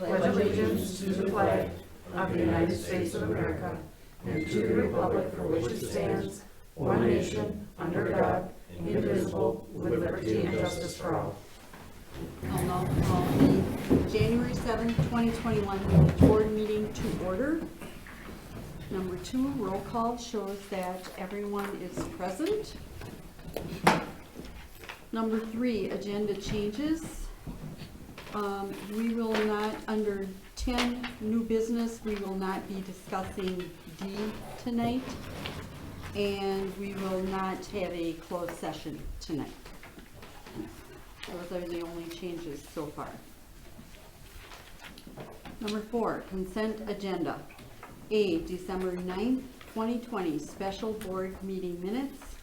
pledge allegiance to the flag of the United States of America and to the republic for which it stands, one nation, under God, indivisible, with liberty and justice for all. I'll now call the January 7th, 2021 board meeting to order. Number 2, roll call shows that everyone is present. Number 3, agenda changes. We will not, under 10 new business, we will not be discussing D tonight, and we will not have a closed session tonight. Those are the only changes so far. Number 4, consent agenda. A, December 9th, 2020, special board meeting minutes.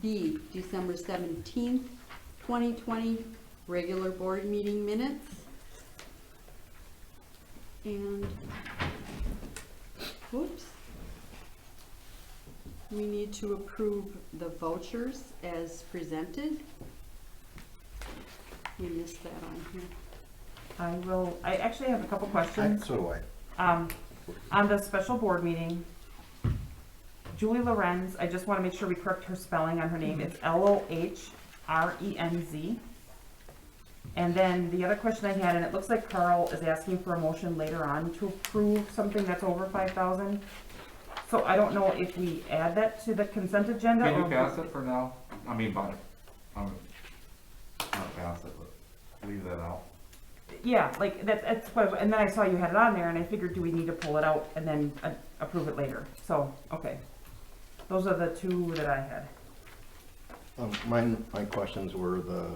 B, December 17th, 2020, regular board meeting minutes. And, whoops. We need to approve the vouchers as presented. We missed that on here. I actually have a couple questions. So do I. On the special board meeting, Julie Lorenz, I just want to make sure we correct her spelling on her name. It's Lohrenz. And then the other question I had, and it looks like Carl is asking for a motion later on to approve something that's over 5,000. So I don't know if we add that to the consent agenda. Can you or pass it for now? I mean, but not pass it, but leave that out. Yeah, like that's what, and then I saw you had it on there and I figured, do we need to pull it out and then approve it later? So, okay. Those are the two that I had. My questions were the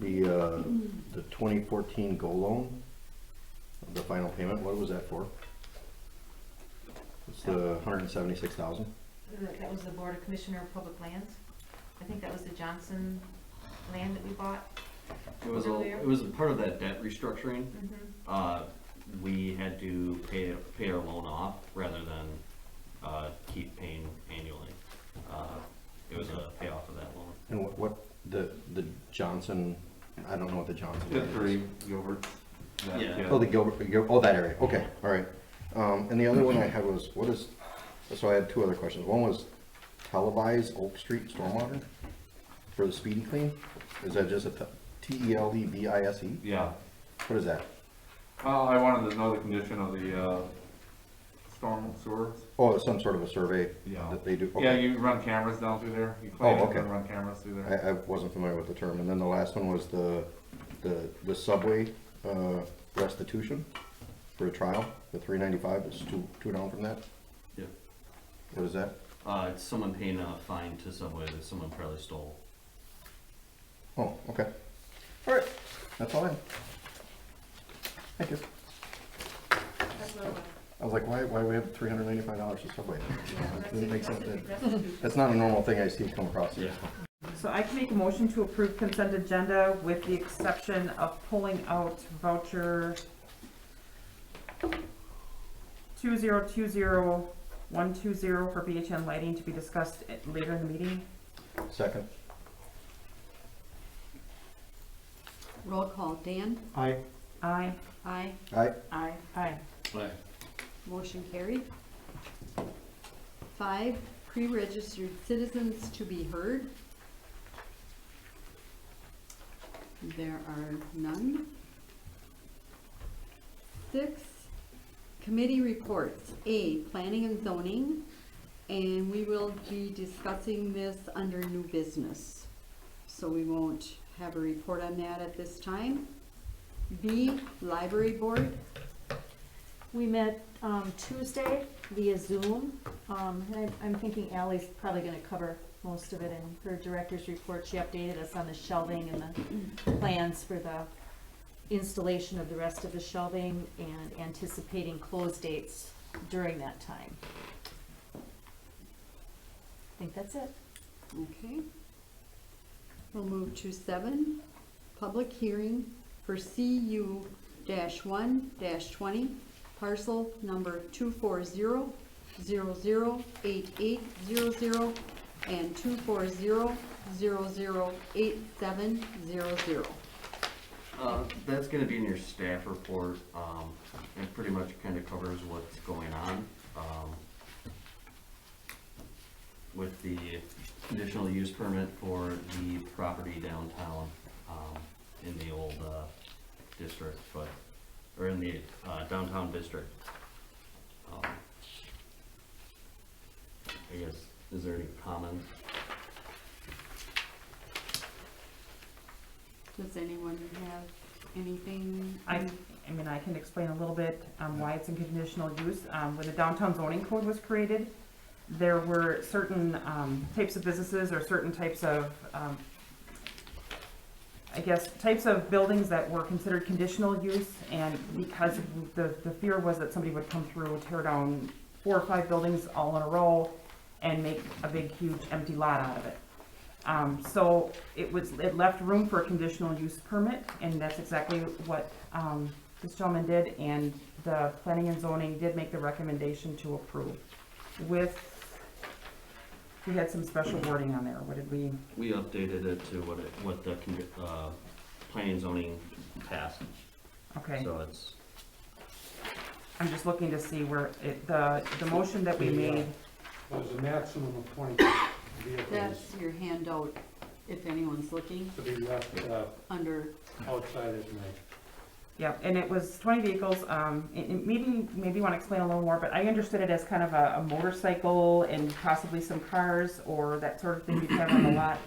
2014 Go loan, the final payment. What was that for? It's the 176,000. That was the Board of Commissioner of Public Lands. I think that was the Johnson land that we bought. It was a part of that debt restructuring. We had to pay our loan off rather than keep paying annually. It was a payoff of that loan. And what the Johnson? I don't know what the Johnson The is. 3 Gilberts. That Yeah. kid. Oh, the Gilbert. Oh, that area. Okay, all right. And the other one I had was So I had two other questions. One was televise Oak Street stormwater for the speedy clean. Is that just a TELEVISE? Yeah. What is that? I wanted to know the condition of the storm sewers. Oh, it's some sort of a survey Yeah. that they do. Okay. Yeah, you run cameras down through there. You clean it okay. and run cameras through there. I wasn't familiar with the term. And then the last one was the subway restitution for a trial. The $395 is two down from that. Yeah. What is that? It's someone paying a fine to Subway that someone probably stole. Oh, okay. All right. That's all I had. Thank you. I was like, why we have $395 for subway? Didn't make sense. That's not a normal thing I see come across here. So I can make a motion to approve consent agenda with the exception of pulling out voucher 2020120 for BHN lighting to be discussed later in the meeting. Second. Roll call. Dan? Aye. Aye. Aye. Aye. Aye. Aye. Aye. Motion carried. 5, pre-registered citizens to be heard. There are none. 6, committee reports. A, planning and zoning, and we will be discussing this under new business. So we won't have a report on that at this time. B, library board. We met Tuesday via Zoom. And I'm thinking Ally's probably going to cover most of it in her director's report. She updated us on the shelving and the plans for the installation of the rest of the shelving and anticipating close dates during that time. I think that's it. Okay. We'll move to 7, public hearing for CU-1-20, parcel number 240-008800 and 240-008700. That's gonna be in your staff report, it pretty much kinda covers what's going on, with the conditional use permit for the property downtown, in the old, district, or in the, downtown district. I guess, is there any comments? Does anyone have anything? I mean, I can explain a little bit why it's in conditional use. When the downtown zoning code was created, there were certain types of businesses or certain types of, I guess, types of buildings that were considered conditional use, and because the fear was that somebody would come through, tear down 4 or 5 buildings all in a row, and make a big, huge empty lot out of it. So it left room for a conditional use permit, and that's exactly what this gentleman did, and the planning and zoning did make the recommendation to approve. We had some special wording on there. What did we? We updated it to what the planning and zoning passed, Okay, so it's, I'm just looking to see where the motion that we made. Was a maximum of 20 vehicles That's your handout, if anyone's looking, to be left under, outside at night. Yeah, and it was 20 vehicles. Maybe you want to explain a little more, but I understood it as kind of a motorcycle and possibly some cars or that sort of thing you'd have on the lot.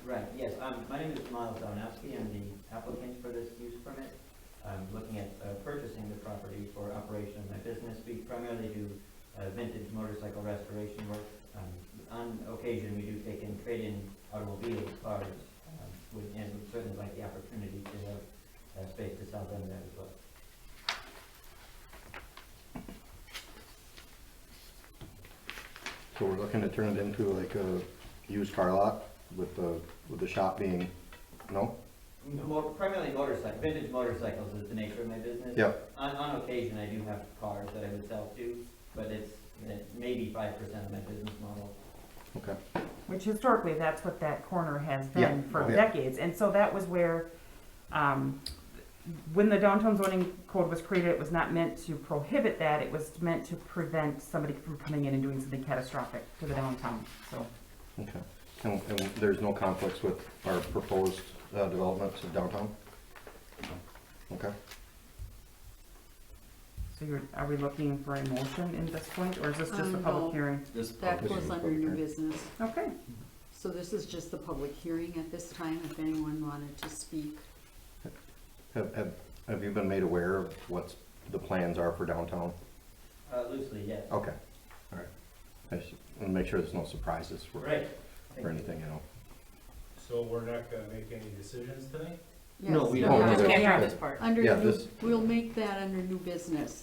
Right, yes, my name is Miles Donowski, I'm the applicant for this use permit. I'm looking at purchasing the property for operation of my business. We primarily do vintage motorcycle restoration work. On occasion, we do take in trade-in automobile cars, and would certainly like the opportunity to have space to sell them there as well. So we're looking to turn it into like a used car lot with the shop being, no? Primarily vintage motorcycles is the nature of my business. Yep. On occasion, I do have cars that I would sell to, but it's maybe 5% of my business model. Okay. Which historically, that's what that corner has been Yeah. for Oh, yeah. decades. And so that was where, when the downtown zoning code was created, it was not meant to prohibit that. It was meant to prevent somebody from coming in and doing something catastrophic to the downtown, so. Okay. And there's no conflicts with our proposed developments in downtown? Okay. So are we looking for a motion in this point, or is this just a No. public hearing? this. that This is goes a under public new hearing. business. Okay, So this is just the public hearing at this time, if anyone wanted to speak. Have you been made aware of what the plans are for downtown? Loosely, yes. Okay, all right. I just want to make sure there's no surprises Right. or anything, you know. So we're not gonna make any decisions tonight? No, Yes, we don't. just Okay. can't Yeah. have this part. Under Yeah, new, this- we'll make that under new business.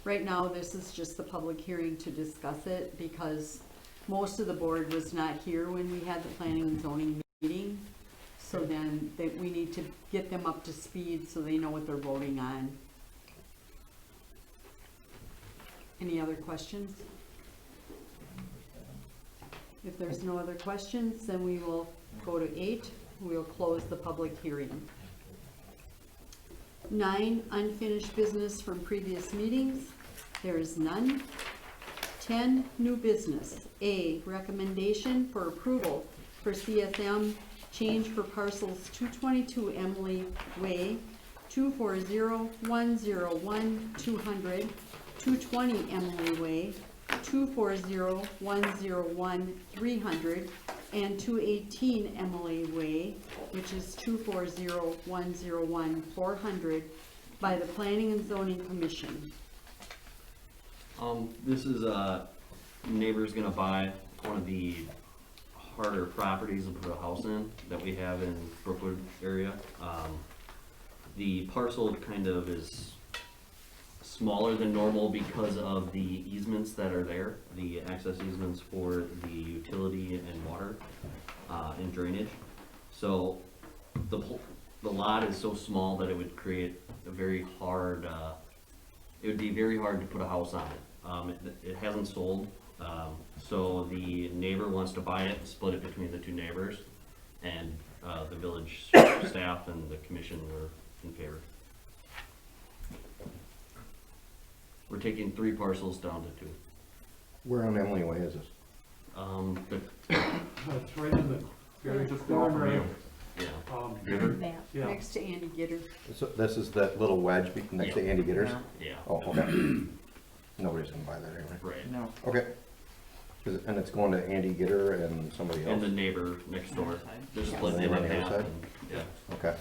Right now, this is just the public hearing to discuss it, because most of the board was not here when we had the planning and zoning meeting. So then, we need to get them up to speed so they know what they're voting on. Any other questions? If there's no other questions, then we will go to 8. We will close the public hearing. 9, unfinished business from previous meetings. There is none. 10, new business. A, recommendation for approval for CSM change for parcels 222 Emily Way, 240-101 200, 220 Emily Way, 240-101 300, and 218 Emily Way, which is 240-101 400, by the Planning and Zoning Commission. This is neighbor's gonna buy one of the harder properties and put a house in that we have in Brookwood area. The parcel kind of is smaller than normal because of the easements that are there, the access easements for the utility and water and drainage. So the lot is so small that it would create a very hard, it would be very hard to put a house on it. It hasn't sold, so the neighbor wants to buy it and split it between the two neighbors. And the village staff and the commission were in favor. We're taking 3 parcels down to 2. Where on Emily Way is this? But, It's right in the very Just go from you. yeah, Gooder? That. Yeah, Next to Andy Gitter. So this is that little wedge next to Andy Gitters? yeah, Oh, okay. Nobody's gonna buy that anyway. right. No. Okay. And it's going to Andy Gitter and somebody And else? the neighbor next door, they're Yes. splitting it Neighbor on in the half, other side? and, yeah. Okay.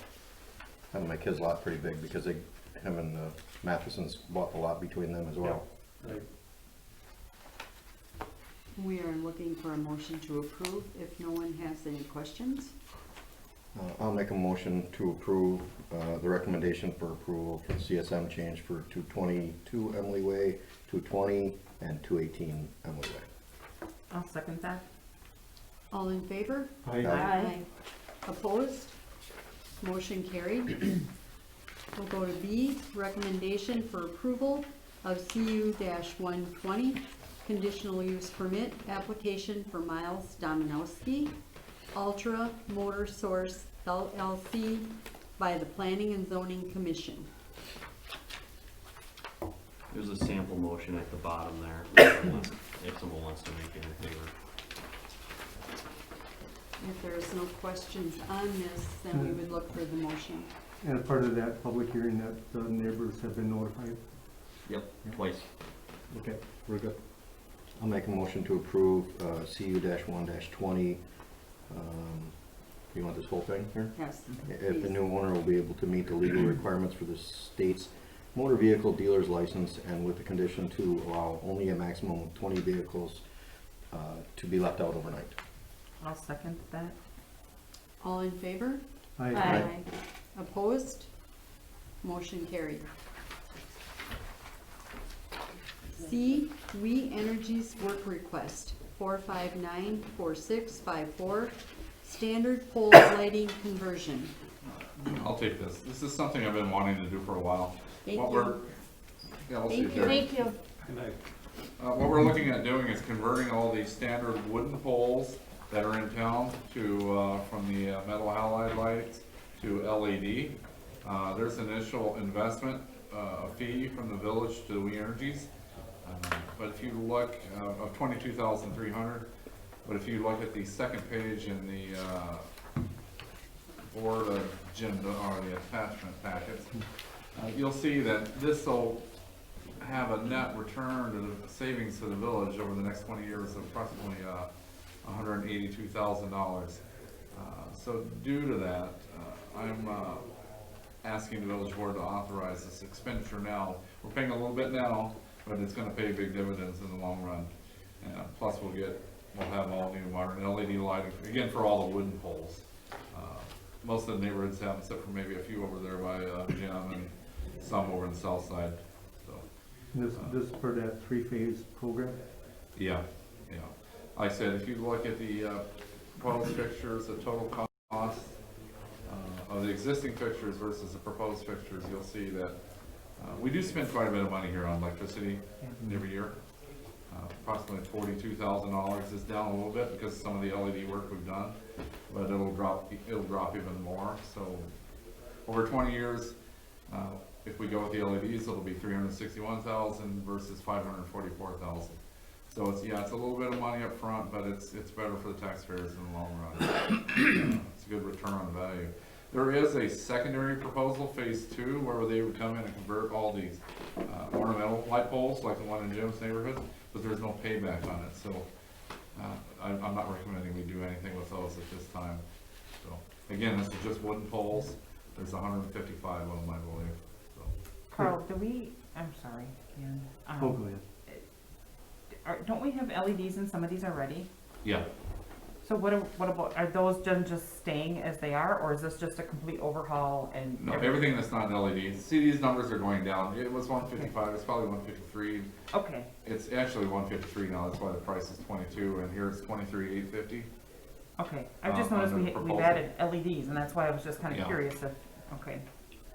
That'll make his lot pretty big because him and Matheson's bought the lot between them as well. right. We are looking for a motion to approve if no one has any questions. I'll make a motion to approve the recommendation for approval for the CSM change for 222 Emily Way, 220, and 218 Emily Way. I'll second that. All in favor? Aye. Opposed? Motion carried. We'll go to B, recommendation for approval of CU-120, conditional use permit application for Miles Dominowski, Ultra Motor Source LLC by the Planning and Zoning Commission. There's a sample motion at the bottom there, if someone wants to make it in favor. If there's no questions on this, then we would look for the motion. And as part of that public hearing, that the neighbors have been notified? Yep, twice. Okay, we're good. I'll make a motion to approve CU-1-20. You want this whole thing here? Yes. If the please. new owner will be able to meet the legal requirements for the state's motor vehicle dealer's license and with the condition to allow only a maximum of 20 vehicles to be left out overnight. I'll second that. All in favor? Aye. Opposed? Motion carried. C, We Energies work request, 4594654, standard pole lighting conversion. I'll take this. This is something I've been wanting to do for a while. Thank What you. we're, yeah, we'll see Thank if you. they're- Thank you. And I, What we're looking at doing is converting all these standard wooden poles that are in town to, from the metal halide lights to LED. There's initial investment, a fee from the village to We Energies. But if you look, of $22,300, but if you look at the second page in the board agenda or the attachment packets, you'll see that this will have a net return to the savings to the village over the next 20 years of approximately $182,000. So due to that, I'm asking the village board to authorize this expenditure now. We're paying a little bit now, but it's gonna pay big dividends in the long run. Plus we'll have all new modern LED lighting, again, for all the wooden poles. Most of the neighborhoods have, except for maybe a few over there by Jim and some over in the south side, so. This for that 3-phase program? Yeah, yeah. Like I said, if you look at the proposed fixtures, the total cost of the existing fixtures versus the proposed fixtures, you'll see that we do spend quite a bit of money here on electricity every year. Approximately $42,000 is down a little bit because of some of the LED work we've done, but it'll drop even more. So over 20 years, if we go with the LEDs, it'll be $361,000 versus $544,000. So it's a little bit of money up front, but it's better for the taxpayers in the long run. It's a good return on value. There is a secondary proposal, phase 2, where they would come in and convert all these ornamental light poles, like the one in Jim's neighborhood, but there's no payback on it. So I'm not recommending we do anything with those at this time. So again, this is just wooden poles. There's 155 of them, I believe. So. Carl, I'm sorry, Ian. Oh, go ahead. Don't we have LEDs in some of these already? Yeah. So what about, are those just staying as they are, or is this just a complete overhaul and? No, everything that's not LED. See, these numbers are going down. It was 155. It's probably 153. Okay, It's actually 153 now. That's why the price is 22, and here it's 23,850. okay. I've just On noticed the we've proposal. added LEDs, and that's why I was just kind Yeah. of curious if, okay.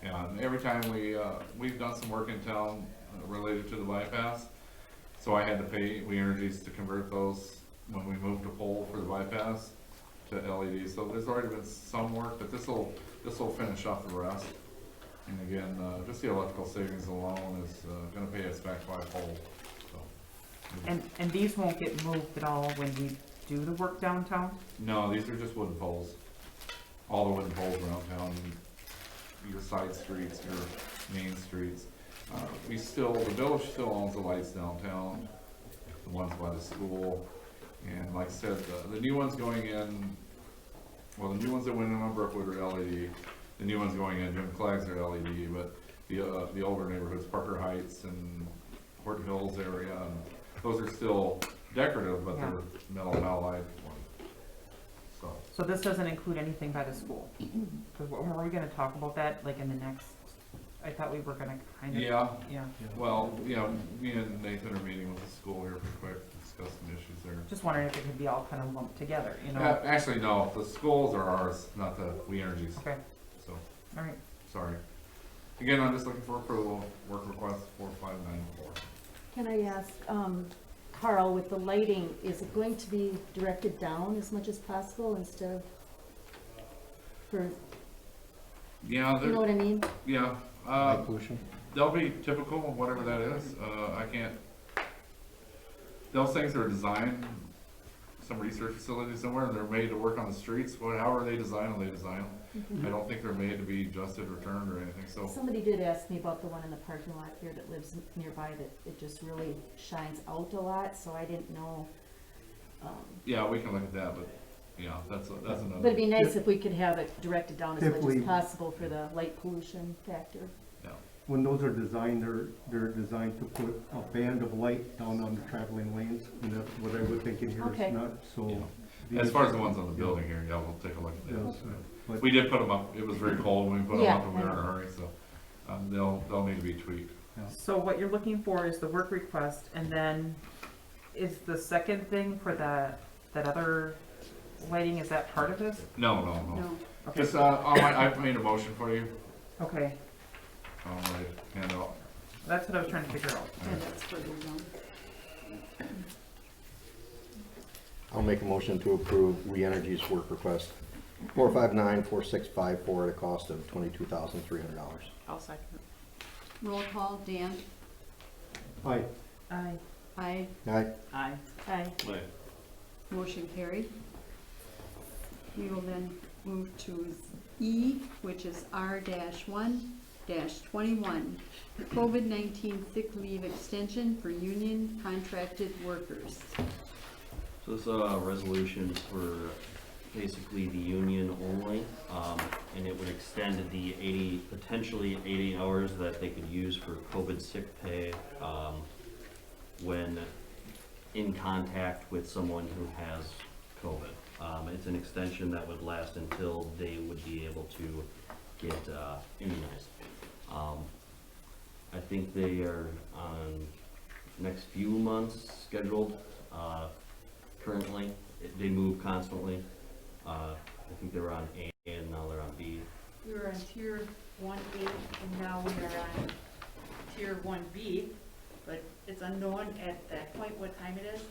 Yeah, and every time we've done some work in town related to the bypass, so I had to pay We Energies to convert those when we moved a pole for the bypass to LEDs. So there's already been some work, but this will finish off the rest. And again, just the electrical savings alone is gonna pay us back fivefold, so. And these won't get moved at all when we do the work downtown? No, these are just wooden poles. All the wooden poles around town, your side streets, your main streets. The village still owns the lights downtown, the ones by the school. And like I said, the new ones going in, well, the new ones that went in on Brookwood are LED. The new ones going in, Jim Clagg's are LED, but the older neighborhoods, Parker Heights and Hortonville's area, and those are still decorative, but they're metal halide. So this doesn't include anything by the school? Because were we gonna talk about that, like in the next, I thought we were gonna kind of. Yeah, Yeah, well, me and Nathan are meeting with the school here for quick, to discuss some issues there. just wondering if it could be all kind of lumped together, you know? Actually, no, the schools are ours, not the We Energies, Okay, so, all right. sorry. Again, I'm just looking for approval, work request 4594. Can I ask, Carl, with the lighting, is it going to be directed down as much as possible instead of for, Yeah, you know what I mean? yeah, Light pollution? they'll be typical of whatever that is, those things are designed, some research facility somewhere, and they're made to work on the streets, however they design them, they design them. I don't think they're made to be adjusted or turned or anything, so. Somebody did ask me about the one in the parking lot here that lives nearby, that it just really shines out a lot, so I didn't know. Yeah, we can look at that, but, yeah, that's another. But it'd be nice if we could have it directed down as If much we- as possible for the light pollution factor. Yeah. When those are designed, they're designed to put a band of light down on the traveling lanes, and that's what I was thinking here, Okay. it's not, so. Yeah. As far as the ones on the building here, yeah, we'll take a look at those. Yes, but- We did put them up, it was very cold when we put them Yeah, up and we were in a I know. hurry, so, they'll need to be tweaked. So what you're looking for is the work request, and then is the second thing for that other lighting, is that part of this? No. No. Okay, Just, I've made a motion for you, okay, I'll hand out. that's what I was trying to figure out. And that's further down. I'll make a motion to approve We Energies work request 4594654 at a cost of $22,300. I'll second it. Roll call, Dan? Aye. Aye. Aye. Aye. Aye. Aye. Motion carried. We will then move to E, which is R-1-21, COVID-19 sick leave extension for union contracted workers. So this is a resolution for basically the union only, and it would extend the potentially 80 hours that they could use for COVID sick pay, when in contact with someone who has COVID. It's an extension that would last until they would be able to get immunized. I think they are on next few months scheduled. Currently, they move constantly. I think they were on A and now they're on B. We were on tier 1A and now we are on tier 1B, but it's unknown at that point what time it is.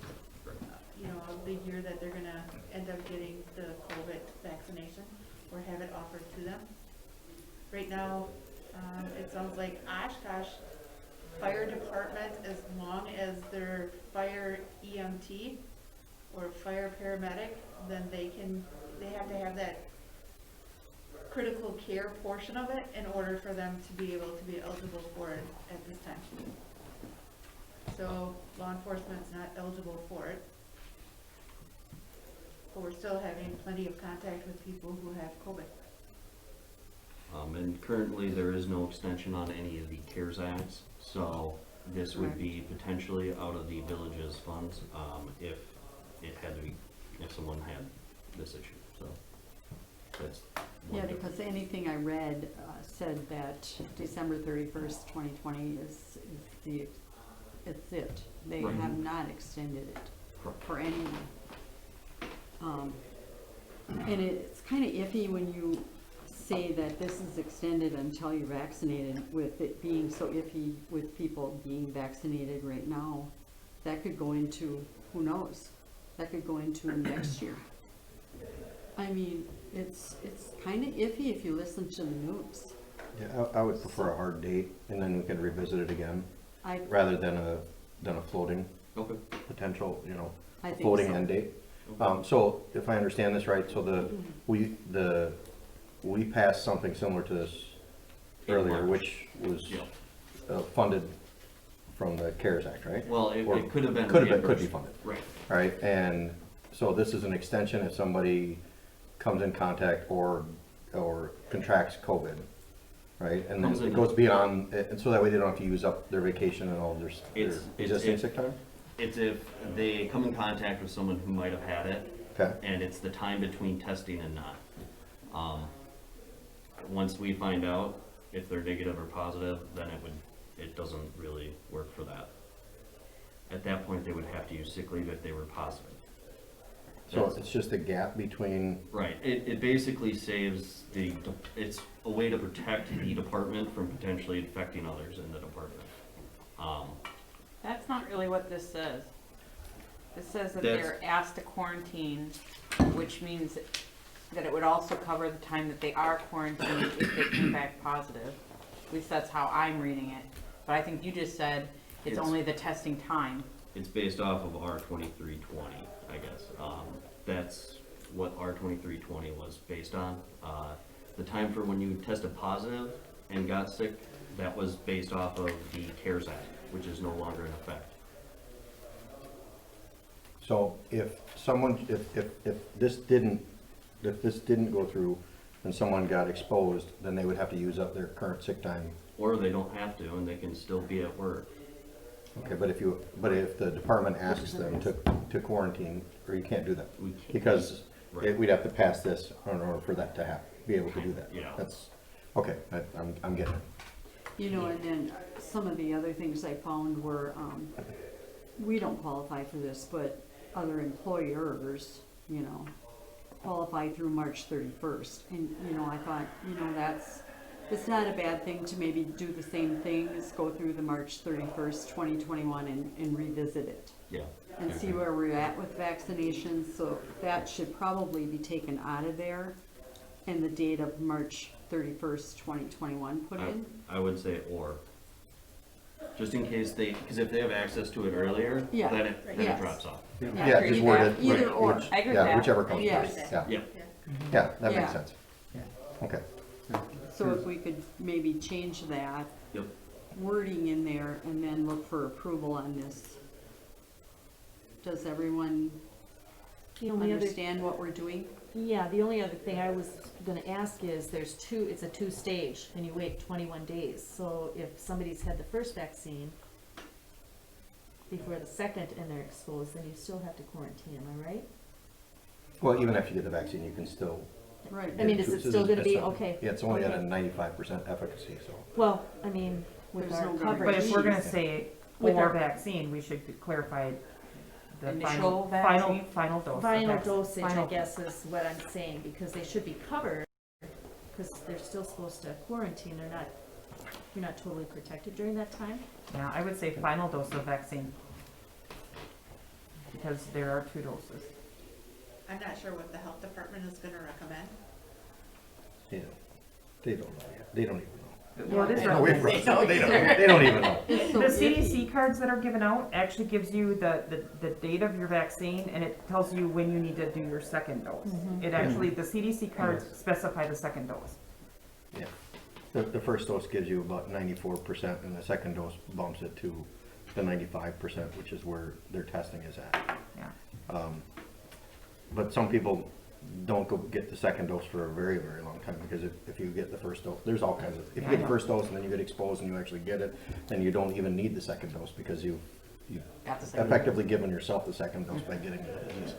You know, they hear that they're gonna end up getting the COVID vaccination or have it offered to them. Right now, it sounds like Oshkosh Fire Department, as long as they're fire EMT or fire paramedic, then they have to have that critical care portion of it in order for them to be able to be eligible for it at this time. So law enforcement's not eligible for it. But we're still having plenty of contact with people who have COVID. And currently, there is no extension on any of the CARES Acts, so this would be potentially out of the village's funds, if it had to be, if someone had this issue, so that's one Yeah, difference. because anything I read said that December 31st, 2020 is it's it. They Right. have not extended it Correct. for anyone. And it's kind of iffy when you say that this is extended until you're vaccinated, with it being so iffy with people being vaccinated right now. That could go into, who knows, that could go into next year. I mean, it's kind of iffy if you listen to the news. Yeah, I would prefer a hard date, and then we could revisit it again, I, rather than a floating Okay. potential, you know, I think floating so. end date. So if I understand this right, so we passed something similar to this In earlier, March. which was Yeah. funded from the CARES Act, right? Well, Or it could have been could be reimbursed. funded, Right. right? And so this is an extension if somebody comes in contact or contracts COVID, right? And then Comes in- it goes beyond, and so that way they don't have to use up their vacation and all their It's existing sick time? It's if they come in contact with someone who might have had it, Okay, and it's the time between testing and not. Once we find out if they're negative or positive, then it doesn't really work for that. At that point, they would have to use sick leave if they were positive. so That's- it's just a gap between, Right, it basically saves it's a way to protect the department from potentially infecting others in the department. That's not really what this says. It says that That's- they're asked to quarantine, which means that it would also cover the time that they are quarantined if they came back positive. At least that's how I'm reading it. But I think you just said it's It's- only the testing time. It's based off of R 2320, I guess. That's what R 2320 was based on. The time for when you tested positive and got sick, that was based off of the CARES Act, which is no longer in effect. so if someone, if this didn't go through and someone got exposed, then they would have to use up their current sick time. Or they don't have to, and they can still be at work. Okay, but if the department asks them to quarantine, or you can't do that, We can't. because Right. we'd have to pass this in order for that to happen, be able to do that. Yeah. That's, okay, I'm getting it. You know, and then some of the other things I found were, we don't qualify for this, but other employers, you know, qualify through March 31st. And, you know, I thought, you know, it's not a bad thing to maybe do the same things, go through the March 31st, 2021 and revisit it. Yeah. And see where we're at with vaccinations, so that should probably be taken out of there. And the date of March 31st, 2021 put in. I would say or. Just in case because if they have access to it earlier, Yeah. then it Yes. drops off. Yeah, just word it. Either or. I agree with that. Whichever comes Yes. first, yeah. Yeah. Yeah, that Yeah. makes sense. Okay, So if we could maybe change that Yep. wording in there and then look for approval on this. Does everyone The only other, understand what we're doing? yeah, the only other thing I was gonna ask is, it's a two-stage, and you wait 21 days. So if somebody's had the first vaccine before the second and they're exposed, then you still have to quarantine, am I right? well, even after you get the vaccine, you can still. Right. I mean, is it still gonna be, It's- okay? Yeah, it's only at a Okay. 95% efficacy, so. Well, I mean, with There's our no coverage. guarantee. But if we're gonna say With or our- vaccine, we should clarify the Initial final dose. of Final vac- dosage, I final- guess, is what I'm saying, because they should be covered, because they're still supposed to quarantine, you're not totally protected during that time. Yeah, I would say final dose of vaccine. Because there are 2 doses. I'm not sure what the health department is gonna recommend. Yeah, they don't know yet. They don't even know. Well, it is No, we- recommended. They don't even know. It's so The iffy. CDC cards that are given out actually gives you the date of your vaccine, and it tells you when you need to do your second dose. It actually, the CDC cards specify the second dose. Yeah. The first dose gives you about 94%, and the second dose bumps it to the 95%, which is where their testing is at. Yeah. But some people don't go get the second dose for a very, very long time, because if you get the first dose, there's all kinds of, if you get the first dose and then you get exposed and you actually get it, then you don't even need the second dose, because you've effectively given yourself the second dose by getting the disease.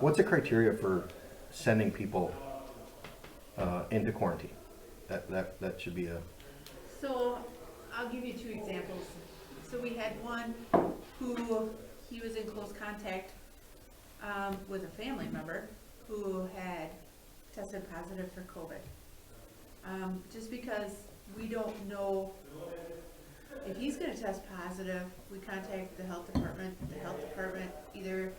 What's the criteria for sending people into quarantine? That should be a, So, I'll give you 2 examples. So we had one who, he was in close contact with a family member who had tested positive for COVID. Just because we don't know if he's gonna test positive, we contact the health department. The health department either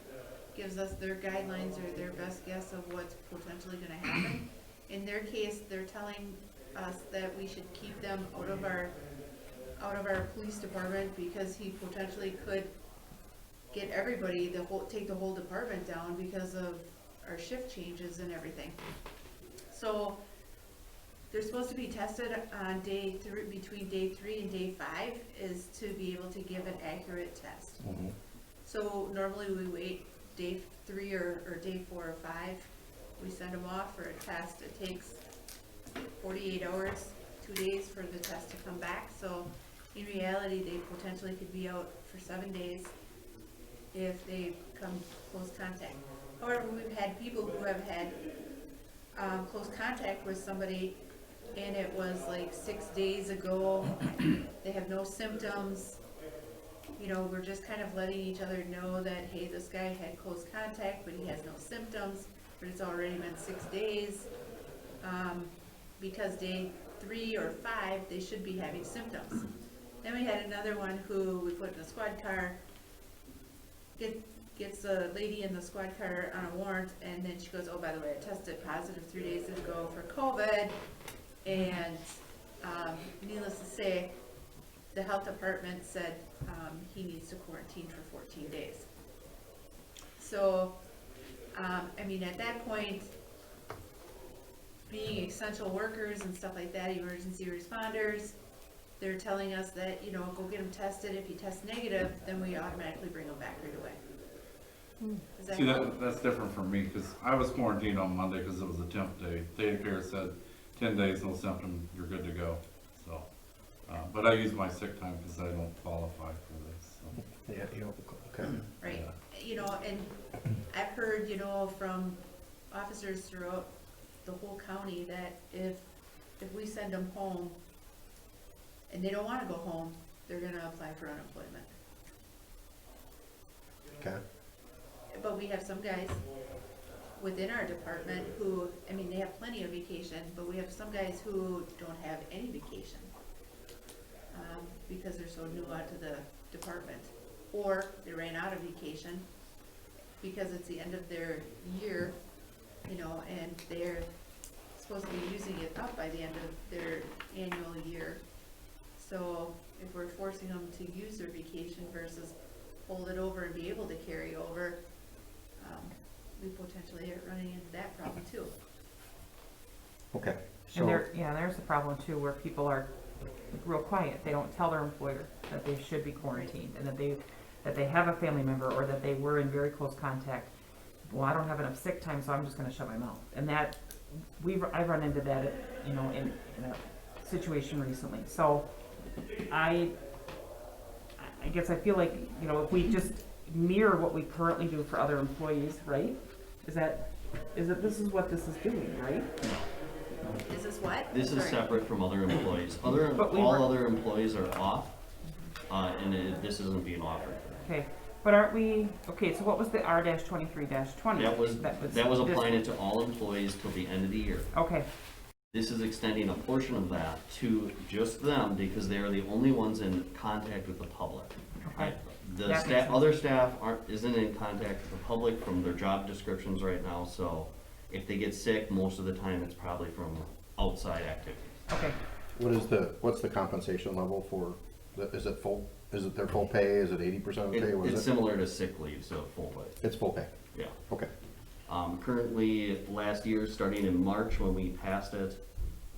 gives us their guidelines or their best guess of what's potentially gonna happen. In their case, they're telling us that we should keep them out of our police department because he potentially could get everybody, take the whole department down because of our shift changes and everything. So they're supposed to be tested on between day 3 and day 5 is to be able to give an accurate test. Mhm. So normally we wait day 3 or day 4 or 5. We send them off for a test. It takes 48 hours, 2 days for the test to come back. So in reality, they potentially could be out for 7 days if they come close contact. However, we've had people who have had close contact with somebody and it was like 6 days ago. They have no symptoms. You know, we're just kind of letting each other know that, hey, this guy had close contact, but he has no symptoms, but it's already been 6 days. Because day 3 or 5, they should be having symptoms. Then we had another one who we put in a squad car, gets a lady in the squad car on a warrant, and then she goes, oh, by the way, I tested positive 3 days ago for COVID, and needless to say, the health department said he needs to quarantine for 14 days. So, I mean, at that point, being essential workers and stuff like that, emergency responders, they're telling us that, you know, go get them tested. If you test negative, then we automatically bring them back right away. Is that See, cool? that's different from me, because I was quarantined on Monday because it was a temp day. Data care said 10 days, no symptom, you're good to go. So, but I use my sick time because I don't qualify for this. So. Yeah, you know, okay. Right. Yeah. You know, and I've heard, you know, from officers throughout the whole county that if we send them home and they don't want to go home, they're going to apply for unemployment. Okay. But we have some guys within our department who, I mean, they have plenty of vacation, but we have some guys who don't have any vacation because they're so new onto the department, or they ran out of vacation because it's the end of their year, you know, and they're supposed to be using it up by the end of their annual year. So if we're forcing them to use their vacation versus hold it over and be able to carry over, we potentially are running into that problem too. Okay. And there's the problem too, where people are real quiet. They don't tell their employer that they should be quarantined and that they have a family member or that they were in very close contact. Well, I don't have enough sick time, so I'm just gonna shut my mouth. And that, I've run into that, you know, in a situation recently. So I guess I feel like, you know, if we just mirror what we currently do for other employees, right? This is what this is doing, right? Is this what? This is Sorry. separate from other employees. But we All were- other employees are off, and this isn't being offered. Okay, but aren't we, okay, so what was the R-23-20? That was this- applying it to all employees till the end of the year. Okay, This is extending a portion of that to just them because they are the only ones in contact with the public. okay. The That makes staff, sense. other staff isn't in contact with the public from their job descriptions right now, so if they get sick, most of the time it's probably from outside activities. Okay, What's the compensation level for, is it their full pay? Is it 80% of the pay? What is It's it? similar to sick leave, so full pay, It's full pay. yeah. Okay. Currently, last year, starting in March when we passed it,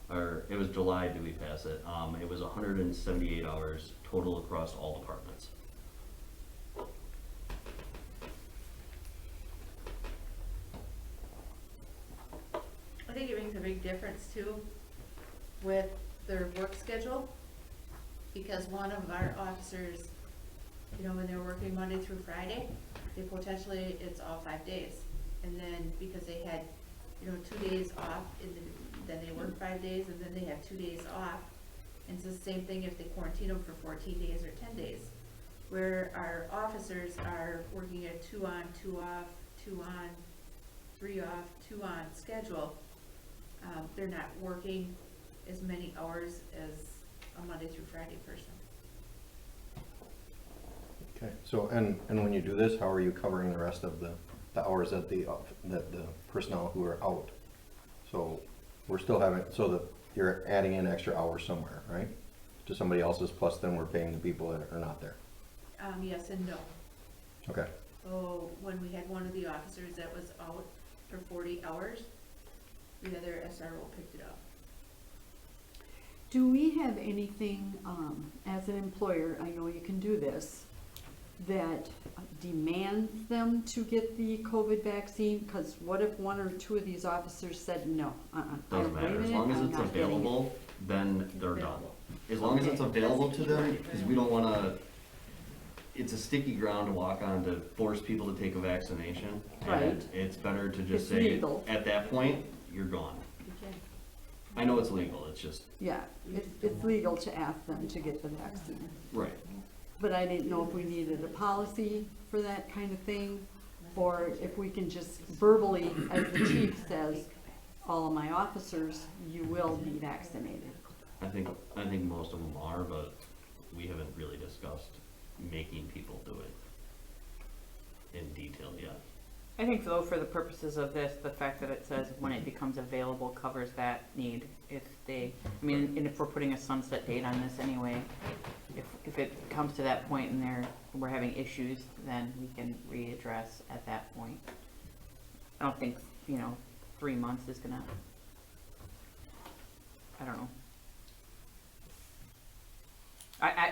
or it was July did we pass it, it was 178 hours total across all departments. I think it makes a big difference too with their work schedule, because one of our officers, you know, when they're working Monday through Friday, they potentially, it's all 5 days. And then because they had, you know, 2 days off, then they work 5 days, and then they have 2 days off. And it's the same thing if they quarantine them for 14 days or 10 days. Where our officers are working a 2 on, 2 off, 2 on, 3 off, 2 on schedule. They're not working as many hours as a Monday through Friday person. Okay. So, and when you do this, how are you covering the rest of the hours that the personnel who are out? So we're still having, so you're adding in extra hours somewhere, right? To somebody else's, plus then we're paying the people that are not there. Yes and no. Okay. Oh, when we had one of the officers that was out for 40 hours, the other SRO picked it up. Do we have anything, as an employer, I know you can do this, that demands them to get the COVID vaccine? Because what if one or two of these officers said no? Doesn't matter, as long as it's available, then they're done. As long as it's available to them, because we don't wanna, it's a sticky ground to walk on to force people to take a vaccination. Right. And it's better to just It's say, legal. at that point, you're gone. You can. I know it's legal, it's just, Yeah, it's legal to ask them to get the vaccine. right. But I didn't know if we needed a policy for that kind of thing, or if we can just verbally, as the chief says, all of my officers, you will be vaccinated. I think most of them are, but we haven't really discussed making people do it in detail yet. I think though, for the purposes of this, the fact that it says when it becomes available covers that need. If they, I mean, and if we're putting a sunset date on this anyway, if it comes to that point and we're having issues, then we can readdress at that point. I don't think, 3 months is gonna, I don't know.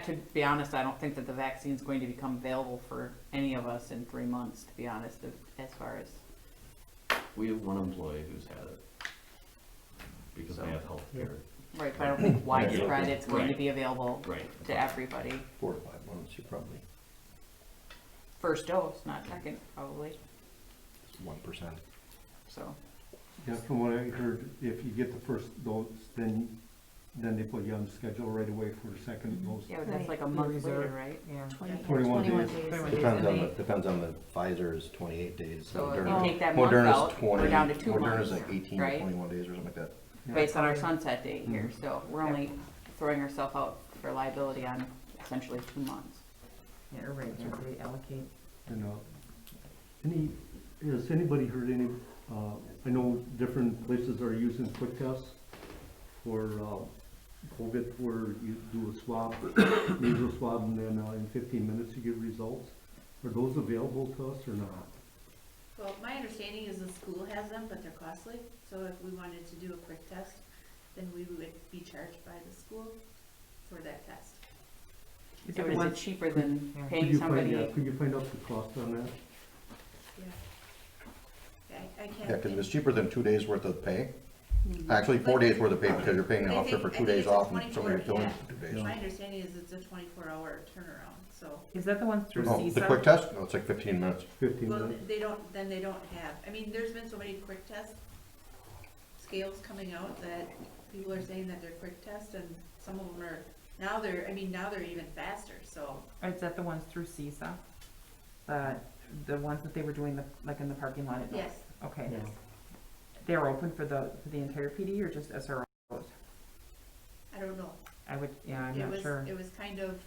To be honest, I don't think that the vaccine's going to become available for any of us in 3 months, to be honest, as far as. We have one employee who's had it because they have health care. Right, but I don't think widespread it's going to be available Right. to everybody. 4 to 5 months, you probably, First dose, not second, probably, 1%. so. Yeah, from what I heard, if you get the first dose, then they put you on the schedule right away for the second dose. Yeah, but that's Right. like a month Reserve. later, right? Yeah. 21 days. Depends on the Pfizer's 28 days. So if you Moderna- take that month Moderna's out, we're 20 down to 2 Moderna's months, like 18 to right? 21 days or something like that. Based on our sunset date here, so we're only throwing ourselves out for liability on essentially 2 months. Yeah, right, they allocate. And, has anybody heard any, I know different places are using quick tests for, COVID, where you do a swab, nasal swab, and then, in 15 minutes you get results. Are those available to us or not? Well, my understanding is the school has them, but they're costly. So if we wanted to do a quick test, then we would be charged by the school for that test. So is it cheaper than Could paying you somebody? could you find out the cost on that? Yeah. I can't. Yeah, because it's cheaper than 2 days worth of pay. Mhm. Actually, 4 days worth of pay because you're paying the I officer think- for I 2 think days it's a off and somebody 24, filling yeah. for 2 days. My understanding is it's a 24-hour turnaround, so. Is that the one through No, the CISA? quick test, no, it's like 15 minutes. 15 Well, minutes? they don't have, I mean, there's been so many quick test scales coming out that people are saying that they're quick test and some of them are, now they're even faster, so. Is that the ones through CISA? The ones that they were doing like in the parking lot at North? Yes. Okay. Yes. They're open for the entire PD or just SROs? I don't know. I'm not sure. It was kind of,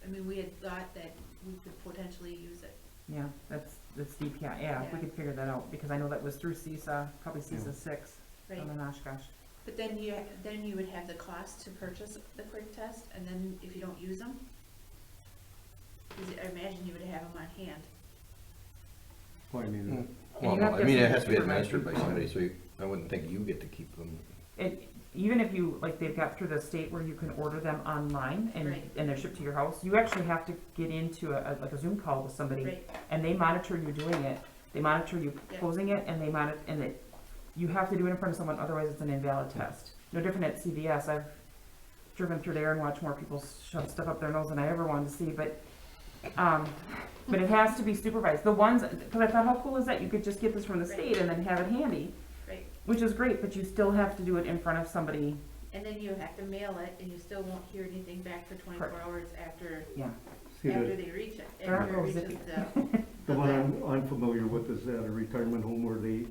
I mean, we had thought that we could potentially use it. Yeah, that's DPI, yeah, if we Yeah. could figure that out, because I know that was through CISA, probably CISA 6 Right. on the Oshkosh. But then you would have the cost to purchase the quick test, and then if you don't use them, I imagine you would have them on hand. Well, I mean, Well, you have no, to I mean, have it has to be supervised administered by people. somebody, so I wouldn't think you get to keep them. Even if you, like, they've got through the state where you can order them online Right. and they're shipped to your house, you actually have to get into like a Zoom call with somebody, Right. and they monitor you doing it, they monitor you Yeah. posing it, and you have to do it in front of someone, otherwise it's an invalid test. No different at CVS, I've driven through there and watched more people shove stuff up their nose than I ever wanted to see, but it has to be supervised. The ones, because I thought, how cool is that? You could just get this from the Right. state and then have it handy, Right. which is great, but you still have to do it in front of somebody. And then you have to mail it, and you still won't hear anything back for 24 Correct. hours after see, after the they reach it. They're After it not reaches zippy. the one I'm familiar with is at a retirement home where they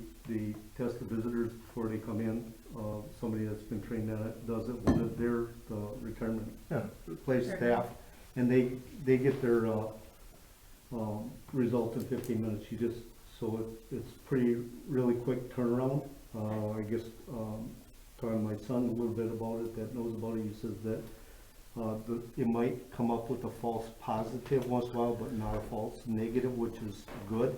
test the visitors before they come in. Somebody that's been trained on it does it with the retirement place staff, and they get their results in 15 minutes. It's pretty, really quick turnaround. I guess talking to my son a little bit about it, that knows about it, he says that, it might come up with a false positive once in a while, but not a false negative, which is good.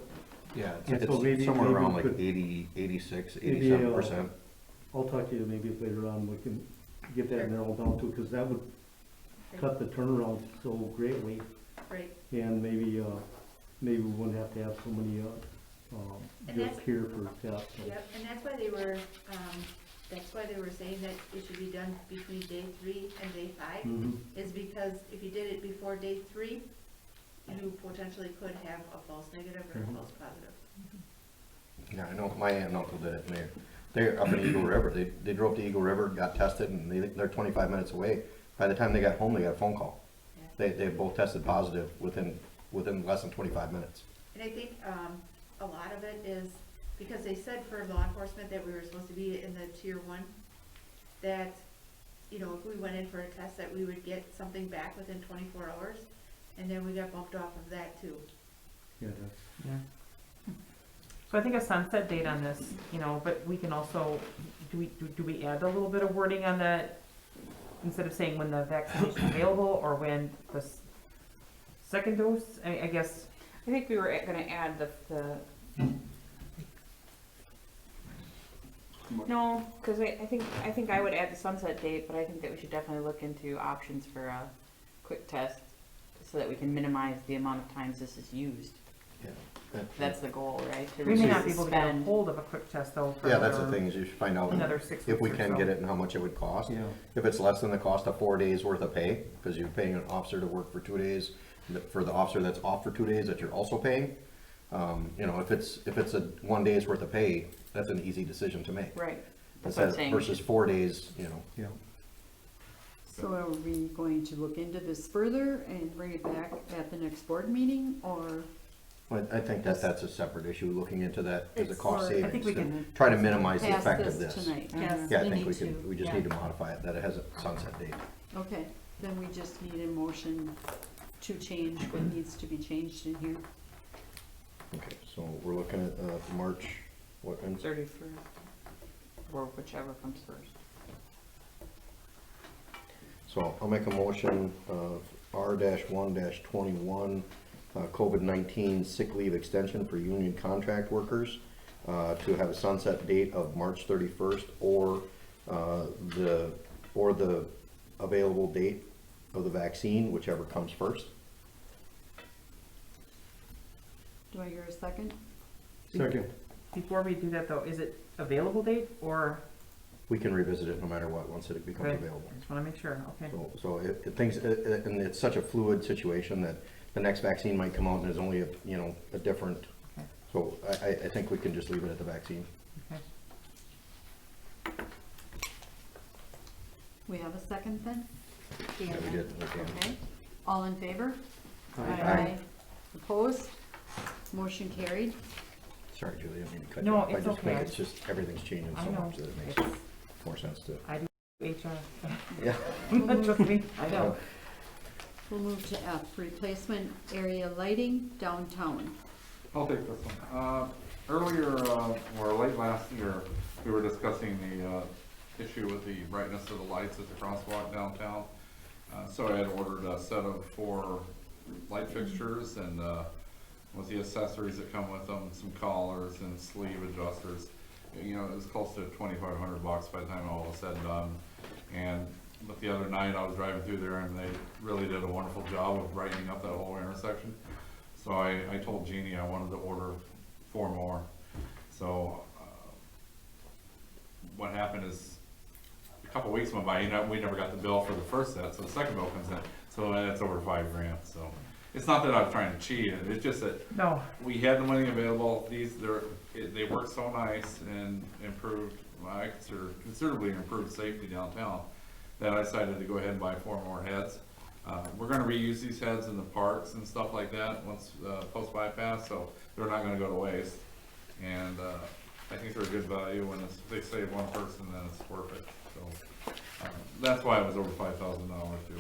Yeah, And so maybe- it's somewhere maybe around we like could- 80, 86, Maybe, 87%. I'll talk to you maybe later on, we can get that narrowed down too, because that would cut the turnaround so greatly, Right, and maybe, maybe we wouldn't have to have so many, And just that's- here for tests. so. yep, and that's why they were saying that it should be done between day 3 and day 5, Mhm. is because if you did it before day 3, you potentially could have a false negative or a Mhm. false positive. Yeah, I know, my aunt and uncle did it, and they're up in Eagle River, they drove to Eagle River, got tested, and they're 25 minutes away. By the time they got home, they got a phone call. Yeah. They both tested positive within less than 25 minutes. And I think a lot of it is, because they said for law enforcement that we were supposed to be in the tier 1, that, you know, if we went in for a test, that we would get something back within 24 hours, and then we got bumped off of that too. Yeah, that's, Yeah. So I think a sunset date on this, you know, but we can also, do we add a little bit of wording on that? Instead of saying when the vaccination is available, or when the second dose, I guess, I think we were gonna add the no, cause I think I would add the sunset date, but I think that we should definitely look into options for a quick test, so that we can minimize the amount of times this is used. Yeah. That's the goal, right? To we may not reduce be able to the get a spend. hold of a quick test though for Yeah, that's the another- thing, is you should find out another 6 if we weeks or can so. get it and how much it would cost. yeah. If it's less than the cost of 4 days worth of pay, because you're paying an officer to work for 2 days, for the officer that's off for 2 days that you're also paying, you know, if it's a 1 day's worth of pay, that's an easy decision to make. Right, that's what I'm Instead saying. versus 4 days, you know. Yeah. So are we going to look into this further and bring it back at the next board meeting, or? I think that's a separate issue, looking into that as a It's cost for- I savings, think we to can try to minimize the Pass effect of this. tonight? Yes. Yeah, I We think need we to, can, we just yeah. need to modify it, that it has a sunset date. Okay, then we just need a motion to change what needs to be changed in here. Okay, so we're looking at March, what, and 31st, or whichever comes first. so I'll make a motion of R-1-21, COVID-19 sick leave extension for union contract workers, to have a sunset date of March 31st, or the available date of the vaccine, whichever comes first. Do I hear a second? Second, Before we do that though, is it available date, or, We can revisit it no matter what, once it becomes Okay. available. I just wanna make sure, okay. So and it's such a fluid situation that the next vaccine might come out and there's only a different, Okay. so I think we can just leave it at the vaccine. Okay. We have a second then? Yeah, we did, okay. Okay, all in favor? Aye. Opposed? Motion carried. Sorry, Julie, I didn't mean to cut you No, off. I it's just think okay. it's just, everything's changing I so know. much that it makes It's- more sense to, I do HR. yeah. Trust me, I know. We'll move to F, replacement area lighting downtown. I'll take this one. Earlier, or late last year, we were discussing the issue with the brightness of the lights at the crosswalk downtown. So I had ordered a set of 4 light fixtures and with the accessories that come with them, some collars and sleeve adjusters. You know, it was close to $2,500 by the time all was said and done. But the other night I was driving through there and they really did a wonderful job of brightening up that whole intersection. So I told Jeannie I wanted to order 4 more. So what happened is a couple weeks went by, we never got the bill for the first set, so the second bill comes in. So that's over $5,000. So it's not that I'm trying to cheat, it's just that No, we had the money available. They work so nice and improved, I consider considerably improved safety downtown, that I decided to go ahead and buy 4 more heads. We're gonna reuse these heads in the parks and stuff like that once post bypass, so they're not gonna go to waste. And I think they're a good value. When they save one person, then it's worth it. So that's why it was over $5,000 too.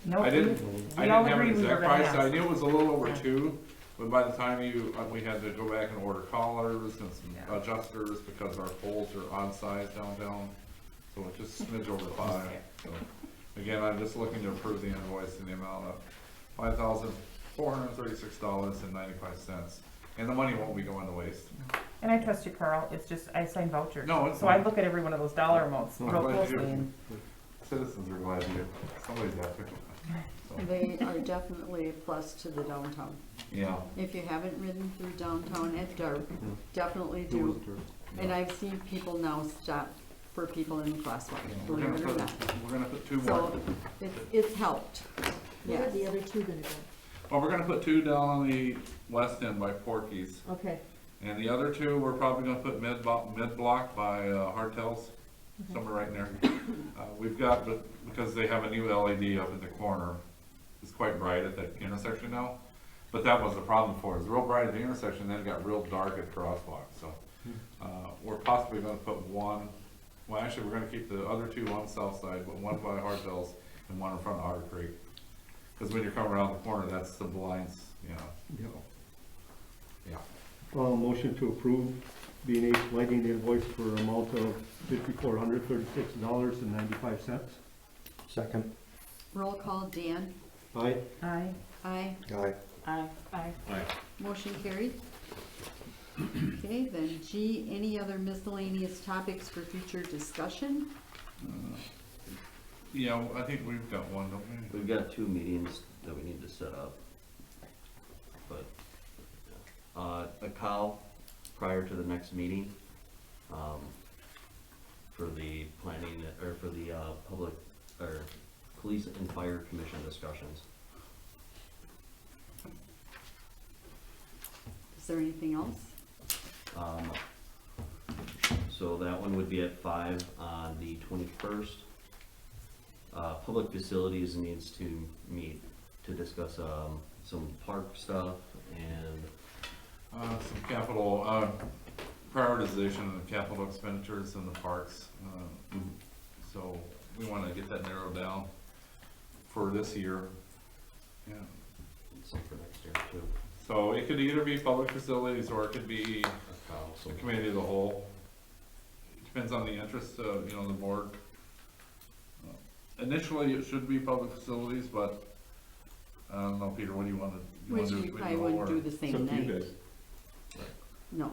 no, I didn't we all have an agreed we were exact gonna price. I ask. knew it was a little over Yeah. 2, but by the time we had to go back and order collars and some Yeah. adjusters because our poles are odd size downtown. so it's just a smidge over 5. So, again, I'm just looking to approve the invoice in the amount of $5,436.95. And the money won't be going to waste. And I trust you, Carl, it's just, I sign vouchers. No, it's So I fine. look at every one of those dollar amounts I'm real glad closely you- and, Citizens are glad you, somebody's got to. So, They are definitely a plus to the downtown. yeah. If you haven't ridden through downtown at dark, definitely It was do. dirt. And I've seen people now stop for people in the crosswalk, We're believe gonna it or put, not. we're gonna put 2 more. So it's helped, Where are yes. the other two gonna go? Well, we're gonna put 2 down on the west end by Porky's. Okay, And the other 2, we're probably gonna put mid-block by Hartel's, somewhere right in there. We've got, because they have a new LED up in the corner, it's quite bright at that intersection now. But that was the problem for us, it was real bright at the intersection, then it got real dark at crosswalk, so. We're possibly gonna put 1, well, actually, we're gonna keep the other 2 on the south side, but 1 by Hartel's and 1 in front of Otter Creek. Cause when you're coming around the corner, that's the blinds, you know, Yeah. yeah. Motion to approve B&H lighting invoice for an amount of $5,436.95. Second. Roll call, Dan? Aye. I, Aye. Aye. aye. Motion carried. Okay, then G, any other miscellaneous topics for future discussion? Yeah, I think we've got one, don't we? We've got 2 meetings that we need to set up. But, a call prior to the next meeting, for the planning, or for the, public, or police and fire commission discussions. Is there anything else? So that one would be at 5 on the 21st. Public facilities needs to meet to discuss, some park stuff and, Some capital, prioritization of capital expenditures in the parks. So we wanna get that narrowed down for this year. Yeah. some for next year too. So it could either be public facilities or it could be So the committee of the whole. Depends on the interest of, the board. Initially, it should be public facilities, but I don't know, Peter, what do you wanna, you wanna Which do? we committee probably of the whole, wouldn't or- do the same night. No.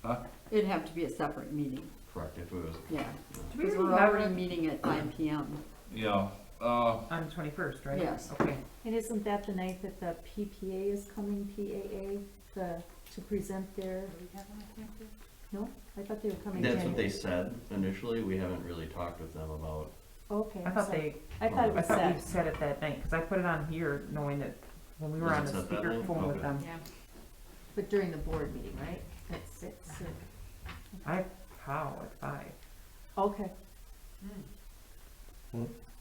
Huh? It'd have to be a separate meeting, correct, if it was, yeah. do we Because we're already have already a, meeting at 5 PM. Yeah, on the 21st, right? Yes. Okay. And isn't that the night that the PPA is coming, PAA, to present their, no? I thought they were coming that's what they January. said initially, we haven't really talked with them about, Okay, I I'm thought sorry. they, I thought it I was thought we set. said it that night, because I put it on here knowing that when we were Was on it the set that night? speakerphone with Okay. them, Yeah. But during the board meeting, right? At 6 or, how, at 5. okay.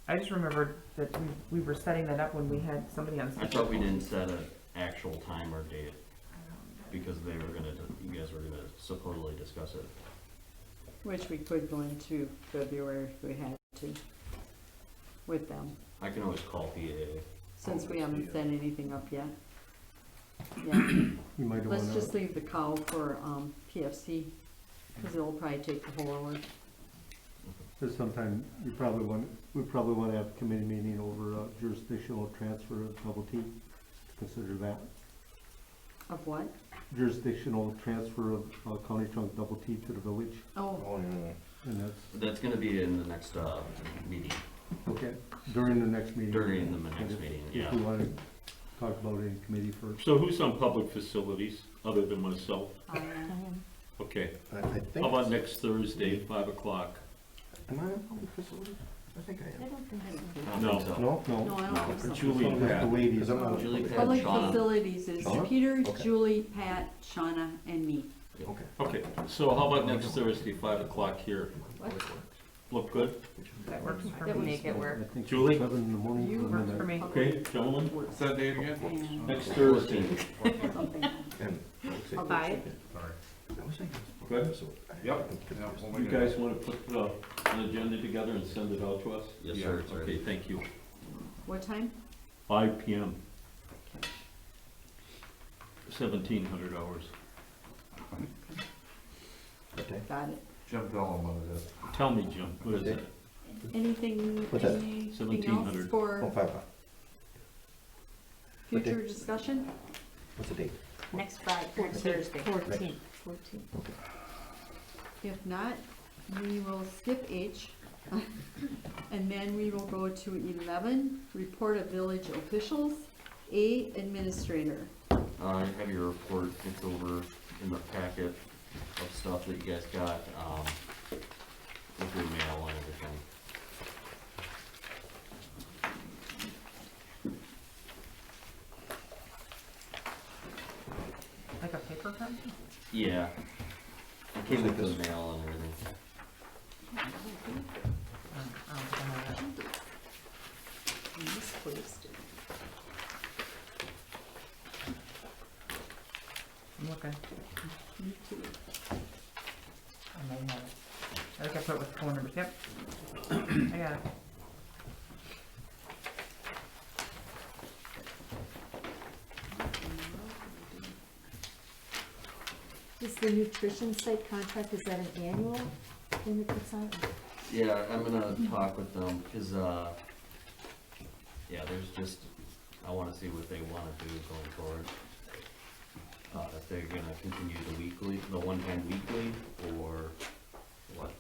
I just remembered that we were setting that up when we had somebody on I speakerphone. thought we didn't set an actual time or date, because they were gonna, you guys were gonna supposedly discuss it. Which we could go into February if we had to with them, I can always call PAA. since we haven't set anything up yet. Yeah, You might let's wanna, just leave the cow for, PFC, because it'll probably take the whole hour. there's sometime, we probably want to have a committee meeting over jurisdictional transfer of double T. Consider that. Of what? Jurisdictional transfer of county trunk double T to the village, Oh, Oh, yeah. and that's, That's gonna be in the next, meeting, okay, during the next meeting. during the And next if- meeting, If yeah. we want to talk about it in committee first. So who's on public facilities, other than myself? I am. Okay, I think. how about next Thursday, 5 o'clock? Am I on public facility? I think I I am. don't think so. I don't No. think so. No? No, no, I don't think so. Julie Something with Pat. the ladies. Because I'm not. Julie Pat, Public Shauna. facilities is Shauna? Peter, Okay. Julie, Pat, Shauna, and me. Okay. Okay, so how about next Thursday, 5 o'clock here? Look good? That works for That me. would make it work. I think Julie? 7 in the morning. You and Works then for me. Okay, gentlemen, what's that date again? And next Thursday. something. And I would say- I'll Five? Sorry. I was thinking- Good. So I- Yep. I think Yeah, it's- we'll You make it- guys wanna put an agenda together and send it out to us? Yes, Yeah, sir, it's ready. Okay, thank you. What time? 5 PM. 1,700 hours. Okay. Got it. Jim, tell them what it is. Tell me, Jim, what is it? Anything, What's that? anything else 1700. Oh, for 5 o'clock. What day? future discussion? What's the date? Next Friday, or 14th, Thursday. 14th. Okay. If not, we will skip H. And then we will go to 11, report of village officials, A, administrator. I have your report, it's over in the packet of stuff that you guys got, with your mail and everything. Like a paper copy? Yeah. It came with the mail and everything. I don't think I have that. I'm looking. Me too. I may have it. I think I put it with phone numbers, yep. I got it. Is the nutrition site contract, is that an annual thing that gets on? Yeah, I'm gonna talk with them, cause, yeah, there's just, I wanna see what they wanna do going forward. If they're gonna continue the one-time weekly, or what?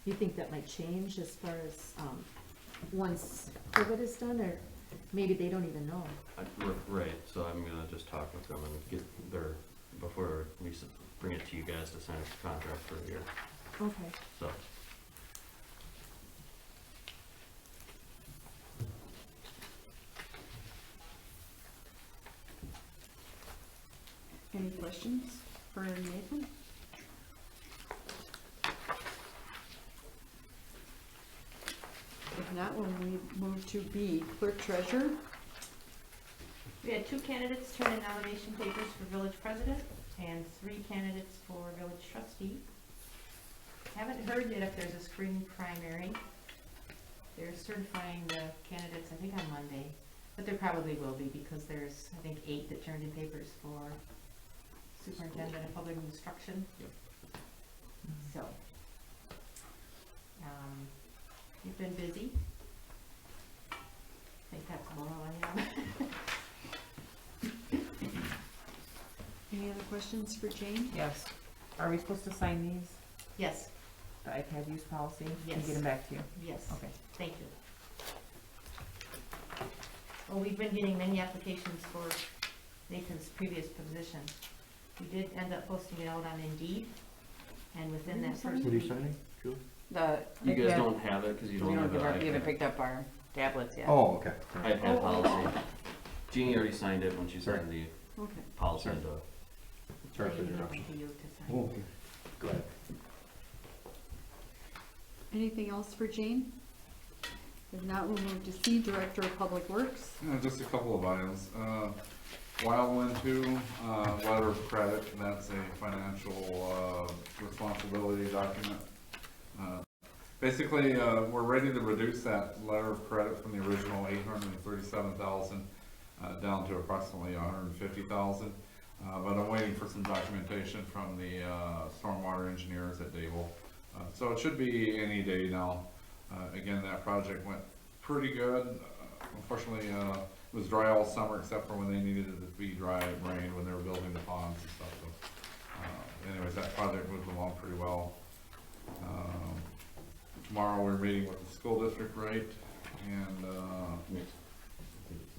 You think that might change as far as, once COVID is done, or maybe they don't even know? Right, so I'm gonna just talk with them and get their, before we bring it to you guys to sign a contract for a year, Okay. so. Any questions for Nathan? If not, we'll move to B, clerk treasurer. We had 2 candidates turn in nomination papers for village president and 3 candidates for village trustee. Haven't heard yet if there's a spring primary. They're certifying the candidates, I think, on Monday, but there probably will be because there's, I think, 8 that turned in papers for superintendent of public instruction. Yep. So, you've been busy. I think that's about all I have. Any other questions for Jane? Yes. Are we supposed to sign these, Yes, the iPad use policy? And Yes. get them back to you? yes. Okay. Thank you. Well, we've been getting many applications for Nathan's previous position. We did end up posting it out on Indeed, and within that first What are you week. signing, Julie? The. You guys don't have it, cause you don't have the we haven't iPad. picked up our tablets yet. Oh, okay. iPad policy. Jeannie already signed it when she signed the Okay. policy into. Sorry for the I leave it interruption. to you to sign. Oh, okay. Go ahead. Anything else for Jane? If not, we'll move to C, director of public works. Just a couple of items. Wildland 2, letter of credit, that's a financial responsibility document. Basically, we're ready to reduce that letter of credit from the original $837,000 down to approximately $150,000. But I'm waiting for some documentation from the stormwater engineers at Dable. So it should be any day now. Again, that project went pretty good. Unfortunately, it was dry all summer except for when they needed it to be dry. It rained when they were building the ponds and stuff. So, anyways, that project moved along pretty well. Tomorrow we're meeting with the school district, right? And,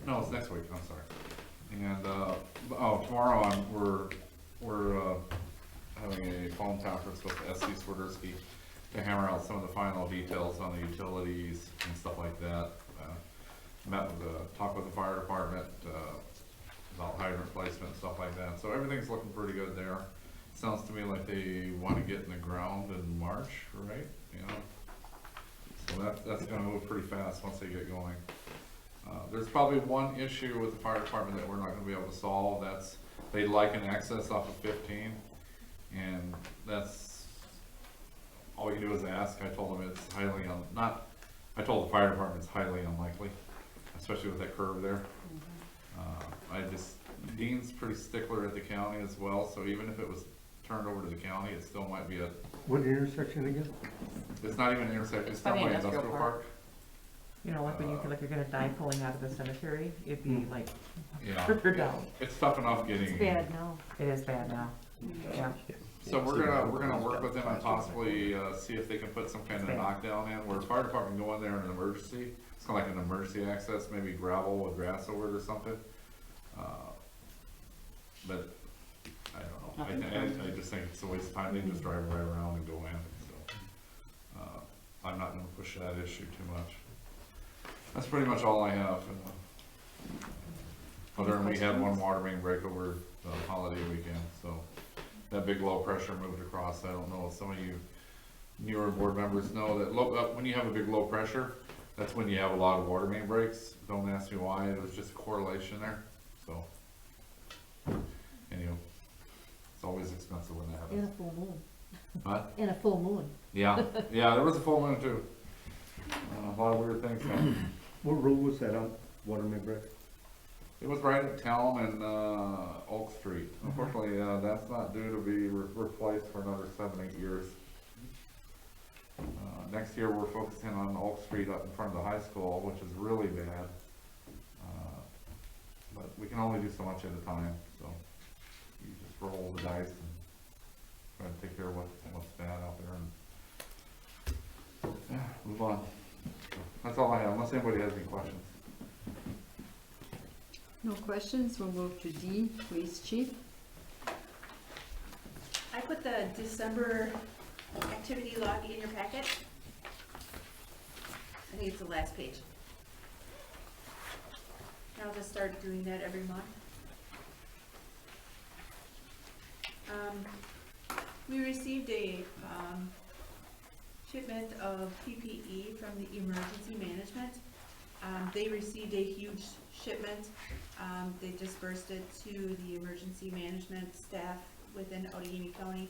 no, it's next week, I'm sorry. And, tomorrow we're having a phone conference with S.C. Swiderski to hammer out some of the final details on the utilities and stuff like that. Talk with the fire department, about hydrant placement and stuff like that. So everything's looking pretty good there. Sounds to me like they want to get in the ground in March, right? You know, so that's gonna move pretty fast once they get going. There's probably one issue with the fire department that we're not gonna be able to solve. That's, they'd like an access off of 15, and that's, all we can do is ask. I told them it's I told the fire department it's highly unlikely, especially with that curve there. Dean's pretty stickler at the county as well, so even if it was turned over to the county, it still might be What intersection again? it's not even an intersection, it's By down the by industrial industrial park. park. You know, like when you feel like you're gonna die pulling out of the cemetery, it'd be like Yeah, further down. it's tough enough getting. It's bad now. It is bad now, yeah. So we're gonna work with them and possibly, see if they can put some kind of knockdown in, where the fire department can go in there in an emergency. It's kinda like an emergency access, maybe gravel with grass over it or something. But, I don't know, I just think it's a waste of time, they just drive right around and go in, so. I'm not gonna push that issue too much. That's pretty much all I have. Other than we had one water main break over the holiday weekend, so that big low pressure moved across. I don't know if some of you newer board members know that when you have a big low pressure, that's when you have a lot of water main breaks. Don't ask me why, it was just a correlation there, so. Anyway, it's always expensive when that And happens. a full moon. What? And a full moon. Yeah, there was a full moon too. A lot of weird things happened. What road was that on, Waterman Break? It was right at Telm and Oak Street. Unfortunately, that's not due to be replaced for another 7-8 years. Next year, we're focusing on Oak Street up in front of the high school, which is really bad. But we can only do so much at a time, so you just roll the dice and try to take care of what's bad out there and yeah, move on. That's all I have, unless anybody has any questions. No questions, we'll move to D, Police Chief. I put the December activity log in your packet. I think it's the last page. I'll just start doing that every month. We received a shipment of PPE from the emergency management. They received a huge shipment. They dispersed it to the emergency management staff within Outagamie County.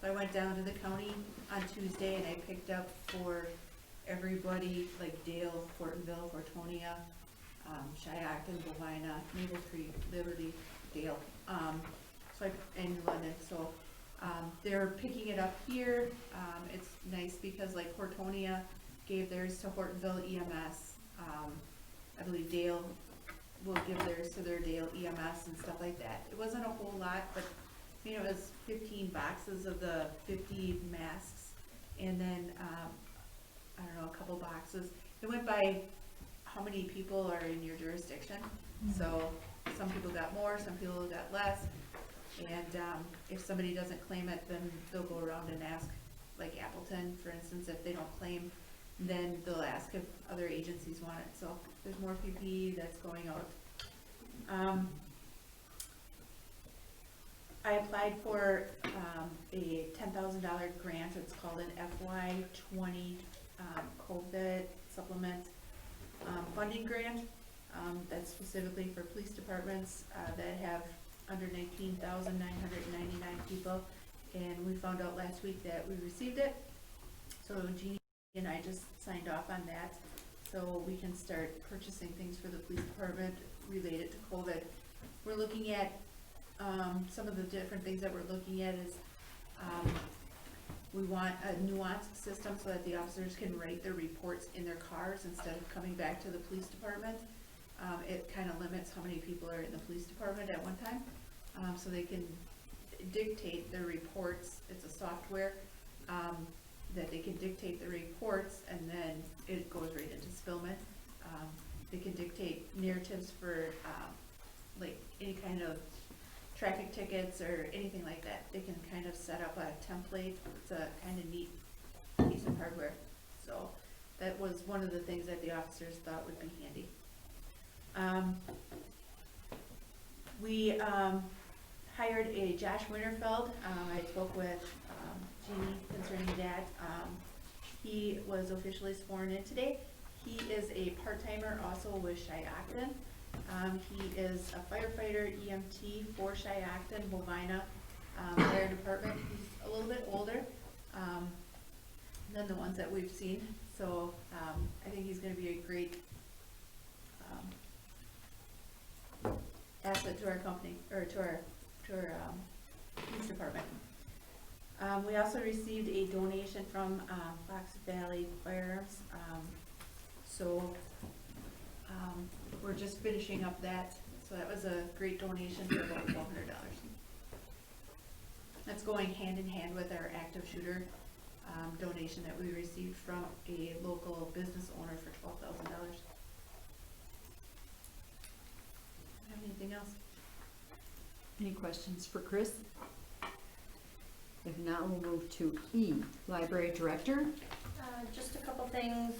So I went down to the county on Tuesday and I picked up for everybody, like Dale, Hortonville, Hortonia, Cheyenne, Bovina, Maple Creek, Liberty, Dale, and London. So they're picking it up here. It's nice because like Hortonia gave theirs to Hortonville EMS. I believe Dale will give theirs to their Dale EMS and stuff like that. It wasn't a whole lot, but I mean, it was 15 boxes of the 50 masks, and then I don't know, a couple boxes. It went by how many people are in your jurisdiction. So some people got more, some people got less. And if somebody doesn't claim it, then they'll go around and ask, like Appleton, for instance, if they don't claim, then they'll ask if other agencies want it. So there's more PPE that's going out. I applied for a $10,000 grant. It's called an FY20 COVID supplement funding grant. That's specifically for police departments that have under 19,999 people. And we found out last week that we received it. So Jeannie and I just signed off on that. So we can start purchasing things for the police department related to COVID. We're looking at some of the different things that we're looking at is we want a nuanced system so that the officers can write their reports in their cars instead of coming back to the police department. It kind of limits how many people are in the police department at one time. So they can dictate their reports. It's a software that they can dictate the reports and then it goes right into Spillman. They can dictate narratives for like any kind of traffic tickets or anything like that. They can kind of set up a template. It's a kind of neat piece of hardware. So that was one of the things that the officers thought would be handy. We hired a Josh Winterfeld. I spoke with Jeannie concerning that. He was officially sworn in today. He is a part-timer also with Cheyenne. He is a firefighter EMT for Cheyenne, Bovina Fire Department. He's a little bit older than the ones that we've seen. So I think he's going to be a great asset to our company, or to our police department. We also received a donation from Fox Valley Firearms, so we're just finishing up that. So that was a great donation for about $1,200. That's going hand in hand with our active shooter donation that we received from a local business owner for $12,000. Have anything else? Any questions for Chris? If not, we'll move to E, Library Director. Just a couple things.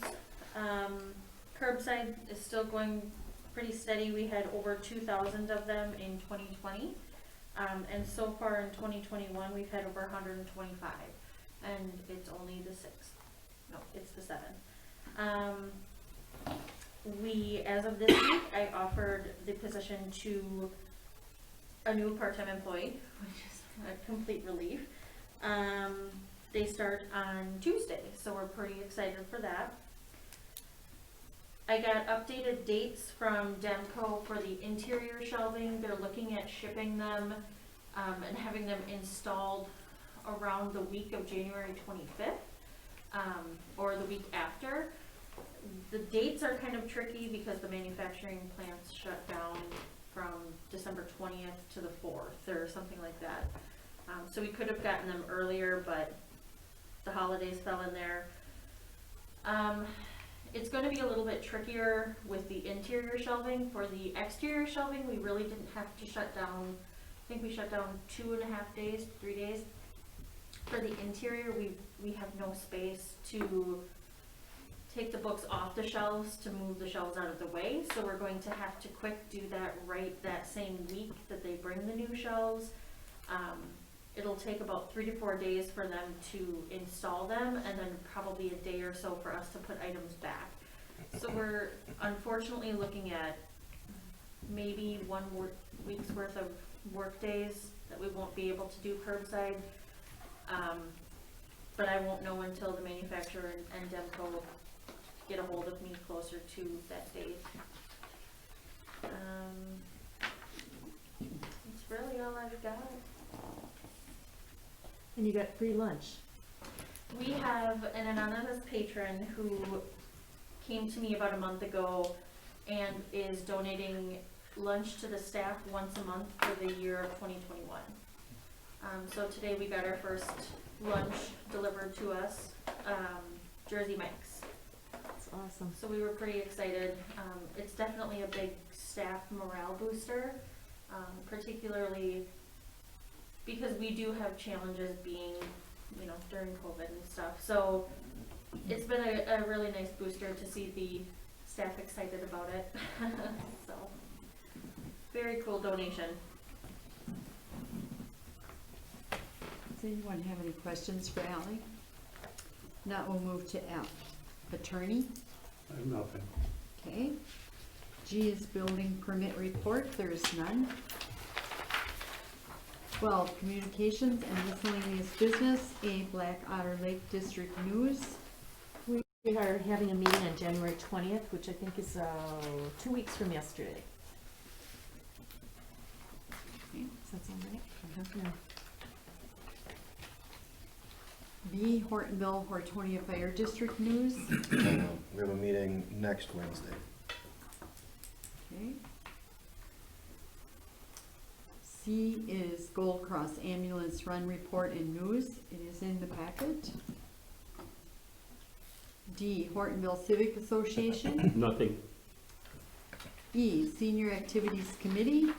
Curbside is still going pretty steady. We had over 2,000 of them in 2020. And so far in 2021, we've had over 125. And it's only the 6th. No, it's the 7th. We, as of this week, I offered the position to a new part-time employee, which is a complete relief. They start on Tuesday, so we're pretty excited for that. I got updated dates from Demco for the interior shelving. They're looking at shipping them and having them installed around the week of January 25th or the week after. The dates are kind of tricky because the manufacturing plants shut down from December 20th to the 4th or something like that. So we could have gotten them earlier, but the holidays fell in there. It's going to be a little bit trickier with the interior shelving. For the exterior shelving, we really didn't have to shut down. I think we shut down 2.5 days, 3 days. For the interior, we have no space to take the books off the shelves to move the shelves out of the way. So we're going to have to quick do that right that same week that they bring the new shelves. It'll take about 3 to 4 days for them to install them, and then probably a day or so for us to put items back. So we're unfortunately looking at maybe 1 week's worth of work days that we won't be able to do curbside. But I won't know until the manufacturer and Demco get a hold of me closer to that date. That's really all I've got. And you got free lunch. We have an anonymous patron who came to me about a month ago and is donating lunch to the staff once a month for the year of 2021. So today we got our first lunch delivered to us, Jersey Mike's. That's awesome. So we were pretty excited. It's definitely a big staff morale booster, particularly because we do have challenges being, during COVID and stuff. So it's been a really nice booster to see the staff excited about it. So very cool donation. Does anyone have any questions for Ally? Now we'll move to F, Attorney. I have nothing. Okay. G is Building Permit Report. There is none. 12, Communications and Miscellaneous Business, A, Black Otter Lake District News. We are having a meeting on January 20th, which I think is 2 weeks from yesterday. Okay. Does that sound right? Yeah. B, Hortonville, Hortonia Fire District News. We have a meeting next Wednesday. Okay. C is Gold Cross Ambulance Run Report and News. It is in the packet. D, Hortonville Civic Association. Nothing. E, Senior Activities Committee.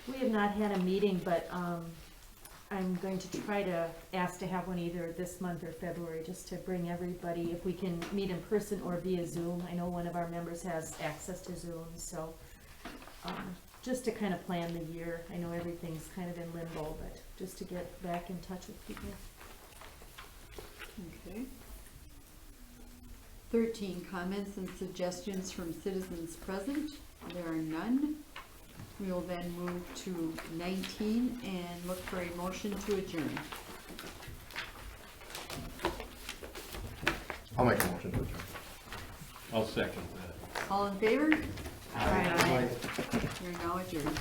We have not had a meeting, but I'm going to try to ask to have one either this month or February, just to bring everybody, if we can meet in person or via Zoom. I know one of our members has access to Zoom, so just to kind of plan the year. I know everything's kind of in limbo, but just to get back in touch with people. Okay. 13, comments and suggestions from citizens present. There are none. We will then move to 19 and look for a motion to adjourn. I'll make a motion to adjourn. I'll second that. All in favor? Aye. We're now adjourned.